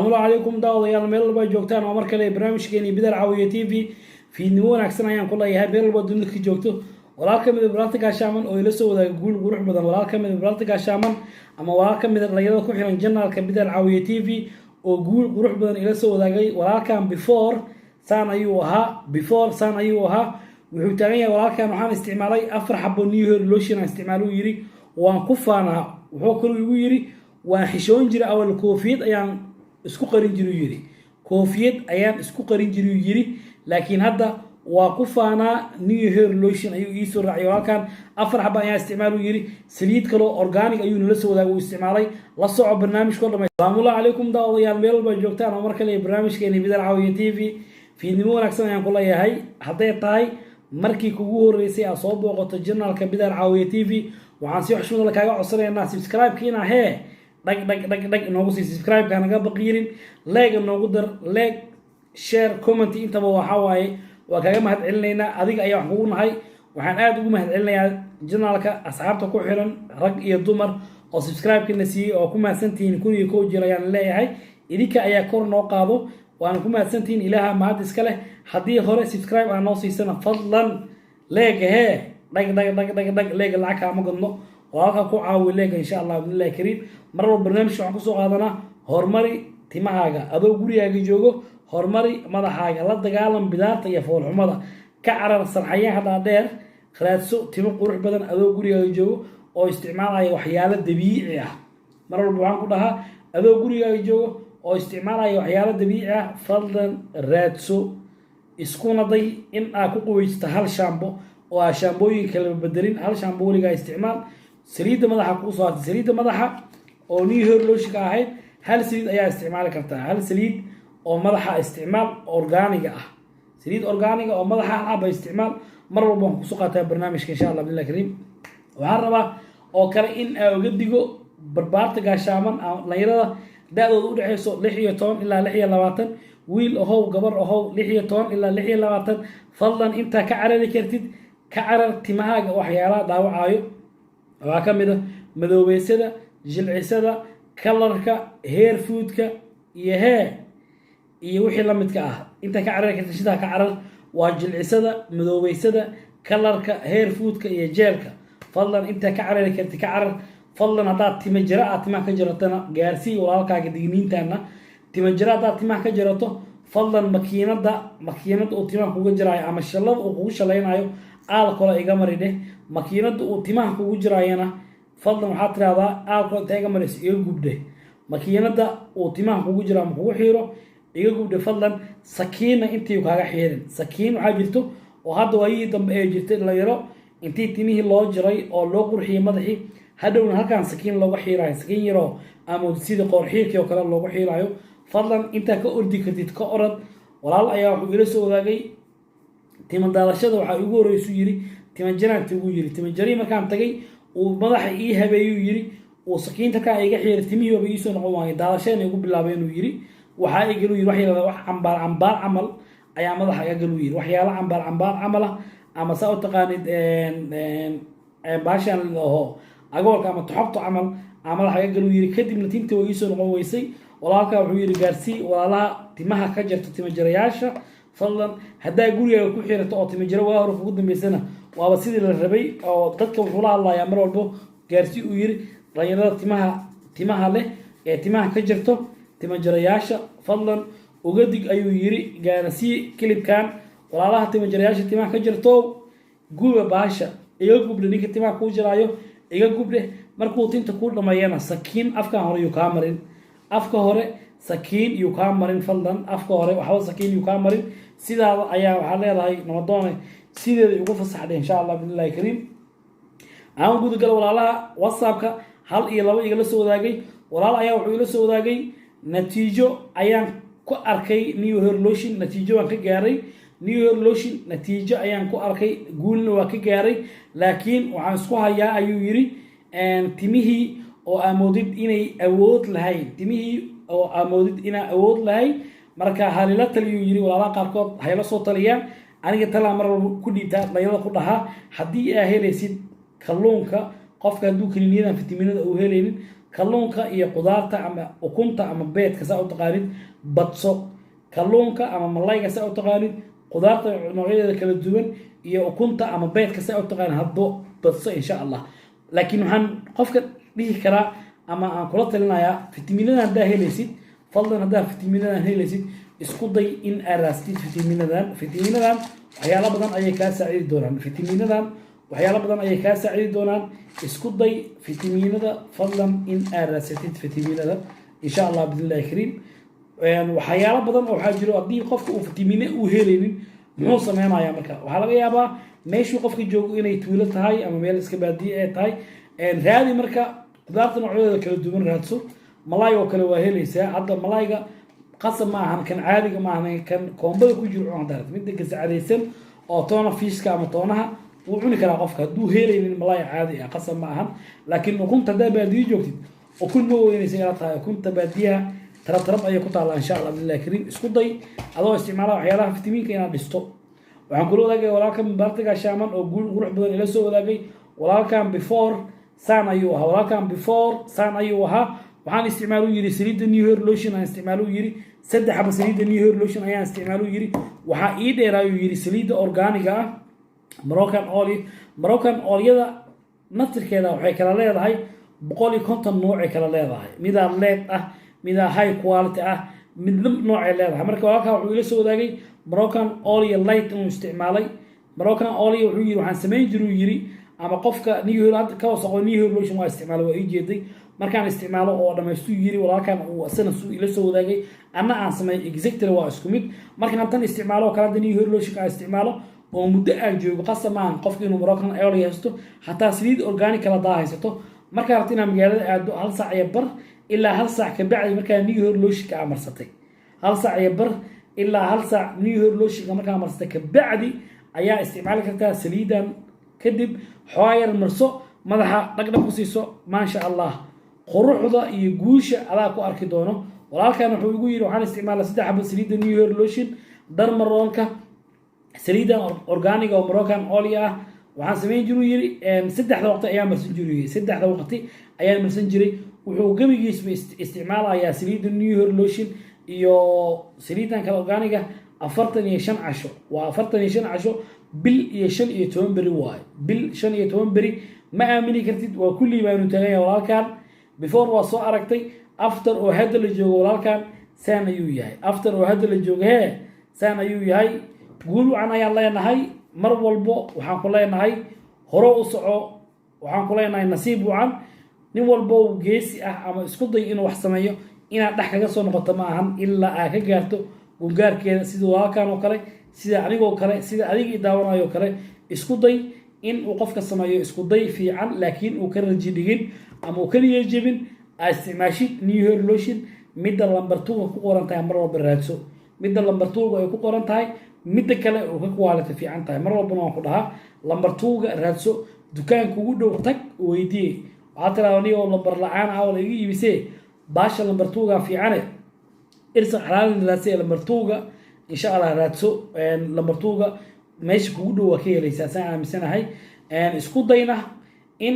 السلام عليكم داوديال meel walba joogtaan oo mar kale barnaamijkeeni Bidar Caawiye TV fiidnimo wanaagsan ayaan ku leeyahay meel walba dunida ka joogto walaalka mid Baratiga Shaaman oo ila soo wadaag guul qurux badan walaalka mid Baratiga Shaaman ama walaalka mid dhalinyarada ku xiran janaalka Bidar Caawiye TV oo guul qurux badan ila soo wadaagay walaalkan before saan ayuu ahaa wuxuu taagan yahay walaalkan waxaan isticmaalay 4 xabo new hair lotion aan isticmaalo yiri waan ku faanaa wuxuu kale igu yiri waan xishoon jiray awal koofiyad ayaan isku qarin jiray yiri laakiin hadda waa ku faanaa new hair lotion ayuu ii soo raacay halkan 4 xabo ayaan isticmaalo yiri saliid kale organic ayuu nala soo wadaagay isticmaalay la soco barnaamijka dhamay salaamu alaykum daawadayaal meel walba joogtaan oo mar kale barnaamijkeeni Bidar Caawiye TV fiidnimo wanaagsan ayaan ku leeyahay hadday tahay markii kugu horeysay aad soo booqato janaalka Bidar Caawiye TV waxaan si xushmad leh kaaga codsanaynaa subscribe-kiina dhag noogu sii subscribe-ka naga baqiirin like noogu dar like share comment intaba waxa waaye waa kaaga mahadcelinaynaa adiga ayaa wax kugu nahay waxaan aad ugu mahadcelinayaa janaalka asxaabta ku xiran rag iyo dumar oo subscribe-kiina siiyay oo ku mahadsantihiin kun iyo kow jeer ayaan leeyahay idinka ayaa kor noo qaado waan ku mahadsantihiin ilaaha mahad iska leh haddii hore subscribe aan noo siisana fadlan leega dhag leega lacag kaama gadno walaalka ku caawi leega insha Allah billahi kariim mar walba barnaamij waxaan kusoo qaadanaa horumari timahaaga adoo gurigaaga joogo horumari madaxaaga la dagaalan bidaarta iyo foolxumada ka carar sarxayaha dhaadheer raadso timo qurux badan adoo gurigaaga joogo oo isticmaalaya waxyaalo dabiici ah mar walba waxaan ku dhahaa adoo gurigaaga joogo oo isticmaalaya waxyaalo dabiici ah fadlan raadso iskuna day in aad ku quweysto hal shaambo oo ah shaambooyin kala bedelin hal shaambo waliga isticmaal saliidda madaxa ku soo hartay saliidda madaxa oo new hair lotion ka ahayd hal saliid ayaa isticmaali kartaa hal saliid oo madaxa isticmaal organic ah saliid organic oo madaxa haba isticmaal mar walba aan ku soo qaataa barnaamijka insha Allah billahi kariim waxaan rabaa oo kale in aan uga digo barbaarta gaashaaman dhalinyarada da'doodu u dhaxayso 16 ilaa 26 wiil ahow gabar ahow 16 ilaa 26 fadlan inta ka carari kartid ka carar timahaaga waxyaalaha dhaawacayo waxa kamid ah madoobeysada jilcisada kalarka hair foodka iyo wixii la midka ah inta ka carari kartid sida ka carar waa jilcisada madoobeysada kalarka hair foodka iyo jeelka fadlan inta ka carari kartid ka carar fadlan hadaad tima jira aad timaha ka jaratana gaarsii walaalkaaga digniintaana tima jira hadaad timaha ka jarato fadlan makiinada uu timaha kuga jiraayo ama shalada uu kugu shalaynayo alcohol iga mari dheh makiinada uu timaha kugu jiraayana fadlan waxaad tiraahdaa alcohol iga maris iga gubdhe makiinada uu timaha kugu jiraa ma kugu xiiro iga gubdhe fadlan sakiina intii kaaga xiirin sakiin waxaa jirto oo hadda waayii dambe ee jirtay la yaro intii timihii loo jiray oo loo qurxiyay madaxii hadhowna halkaan sakiin looga xiiraayo sakiin yaroo ama sida qoorxiirkii oo kale looga xiiraayo fadlan intaa ka ordi kartid ka orad walaal ayaa wuxuu ila soo wadaagay tima daalashada waxaa igu horeysu yiri tima jaraanti ugu yiri tima jari markaan tagay uu madaxa ii habeeyuu yiri uu sakiinta ka iga xiiray timihii waa ii soo noqon waayay daalashada igu bilaabay inuu yiri waxaa igalu yiri wax cambaar camal ayaa madaxa iga galu yiri waxyaalo cambaar camal ah ama saa u taqaanid baashan oo agoolka ama toxobto camal ama madaxa iga galu yiri kadibna tinta waa ii soo noqon weysay walaalka wuxuu yiri gaarsii walaalaha timaha ka jarto tima jarayaasha fadlan hadaa gurigaaga ku xirato oo tima jara waa hore ugu dambeysana waaba sidii la rabay oo dadka wuxuu la hadlayaa mar walba gaarsii uu yiri dhalinyarada timaha leh ee timaha ka jarto tima jarayaasha fadlan uga dig ayuu yiri gaarsii kilibkan walaalaha tima jarayaasha timaha ka jarto guba baasha iga gubdhe ninka timaha ku jiraayo iga gubdhe markuu tinta ku dhameeyana sakiin afkan hore uu ka marin afka hore sakiin yu ka marin fadlan afka hore waxa sakiin yu ka marin sidaa ayaa waxa leedahay nabadoono sideeda ugu fasaxday insha Allah billahi kariim aan guud gal walaalaha whatsappka hal iyo laba igala soo wadaagay walaal ayaa wuxuu ila soo wadaagay natiijo ayaan ku arkay new hair lotion natiijo waan ka gaaray new hair lotion natiijo ayaan ku arkay guulna waa ka gaaray laakiin waxaan isku hayaa ayuu yiri timihii oo amoodid inay awood lahayn marka halila taliyo yiri walaalaha qaarkood hayla soo taliyaan aniga tala mar ku dhiibtaa dhayada ku dhaha haddii ay helaysid kalluunka qofka hadduu kiniiniyada fitamiinada uu helaynin kalluunka iyo qudaarta ama ukunta ama beedka saa u taqaanid badso kalluunka ama malayga saa u taqaanid qudaarta noocyadeeda kala duwan iyo ukunta ama beedka saa u taqaanid hadbo badso insha allah laakiin waxaan qofka dhihi karaa ama aan kula talinayaa fitamiinadan haddaa helaysid fadlan haddaa fitamiinadan helaysid isku day in aad raastid fitamiinadan waxyaalo badan ayay kaa saacidi doonaan waxyaalo badan ayay kaa saacidi doonaan isku day fitamiinada fadlan in aad raasatid fitamiinada insha allah bidnillahi kariim waxyaalo badan oo waxaa jiro haddii qofka uu fitamiine uu helaynin muxuu sameynayaa marka waxaa laga yaabaa meeshuu qofka joogo inay tuulo tahay ama meel iska baadiye ee tahay raadi marka qudaarta noocyadeeda kala duwan raadso malaay oo kale waa helaysaa hadda malaayga qasab ma ahan kan caadiga ma ahan kan koombada ku jiro cuntada midda gasacadaysan oo toona fiishka ama toonaha wuu cuni karaa qofka hadduu helaynin malaay caadi ah qasab ma ahan laakiin ukunta haddaa baadiyo joogtid ukun ma weynaysa inaad tahay ukunta baadiyaha tarab ayay ku taallaa insha allah billahi kariim isku day adoo isticmaala waxyaalaha fitamiinka inaad dhisto waxaan kula wadaagay walaalkan bartiga shaaman oo qurux badan ila soo wadaagay walaalkan before saan ayuu ahaa waxaan isticmaalu yiri saliidda new hair lotion aan isticmaalu yiri saddex xabo saliidda new hair lotion ayaan isticmaalu yiri waxaa ii dheeraayu yiri saliidda organiga ah Moroccan oil-yada naftirkeeda waxay kala leedahay 150 nooc ay kala leedahay midaa leed ah midaa high quality ah midna noocay leedahay marka walaalkaa wuxuu ila soo wadaagay Moroccan oil light inuu isticmaalay Moroccan oil wuxuu yiri waxaan samayn jiru yiri ama qofka new hair ka wasaqo new hair lotion waa isticmaalay waa ii jeeday markaan isticmaalo oo dhamaystu yiri walaalkan uu asana ila soo wadaagay ana aan sameey exactly waa isku mid markaan tan isticmaalo kala new hair lotion ka isticmaalo oo muddo aan joogo qasamaan qofka inuu Moroccan oil haysto hataa saliid organic kala haysto marka rabta inaan magaalada aado hal saac iyo bar ilaa hal saac ka bacdi markaa new hair lotion ka amarsatay hal saac iyo bar ilaa hal saac new hair lotion ka markaa amarsatay ka bacdi ayaa isticmaali kartaa saliidan kadib xoayar marso madaxa dhaqdhaq ku siiso maasha allah quruxda iyo guusha adaa ku arki doono walaalkan wuxuu igu yiri waxaan isticmaalaa 3 xabo saliidda new hair lotion darmaroonka saliidan organic oo Moroccan oil ah waxaan sameyn jiray yiri saddexda waqti ayaan marsan jiray wuxuu gabigiisba isticmaalayaa saliidda new hair lotion iyo saliidan kale organic ah 45 casho waa 45 casho bil iyo 15 beri waay bil 15 beri ma aamini kartid waa kulli baanu tagay walaalkan before waa soo aragtay after oo hadda la joogo walaalkan saan ayuu yahay guul waxaan ayaan leenahay mar walbo waxaan ku leenahay hore u soco waxaan ku leenahay nasiib wacan nin walbo geesi ah ama isku day inuu wax sameeyo inaad dhax kaga soo noqoto ma ahan ilaa aad ka gaarto gungaarkeeda sida walaalkan oo kale sida anigoo kale sida adiga daawanayo kale isku day in uu qofka sameeyo isku day fiican laakiin uu ka raji dhigin ama uu ka niyad jabin isticmaashid new hair lotion midda lambar 2 ku qoran tahay mar walba raadso midda lambar 2 ay ku qoran tahay midda kale oo ka quality fiican tahay mar walba waan ku dhahaa lambar 2 raadso dukaanka ugu dhow tag weydii waxa tiraahdo oo lambar la'aan ah oo iga iibisay baasha lambar 2 fiican irsa xalaalin raasay lambar 2 insha Allah raadso lambar 2 meesha kugu dhow ka helaysaa saan aaminsanahay isku dayna in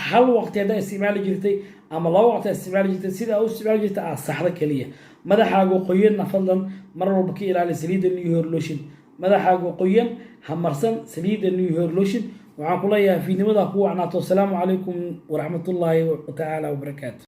hal waqti hada isticmaali jirtay ama laba waqti isticmaali jirtay sida uu isticmaali jirtay saxda kaliya madaxaagu qoyan fadlan mar walba ka ilaali saliidda new hair lotion madaxaagu qoyan hamarsan saliidda new hair lotion waxaan ku leeyahay fiidnimada ku wacnaato assalaamu calaykum waraxmatullaahi ta'ala wabarakaatuh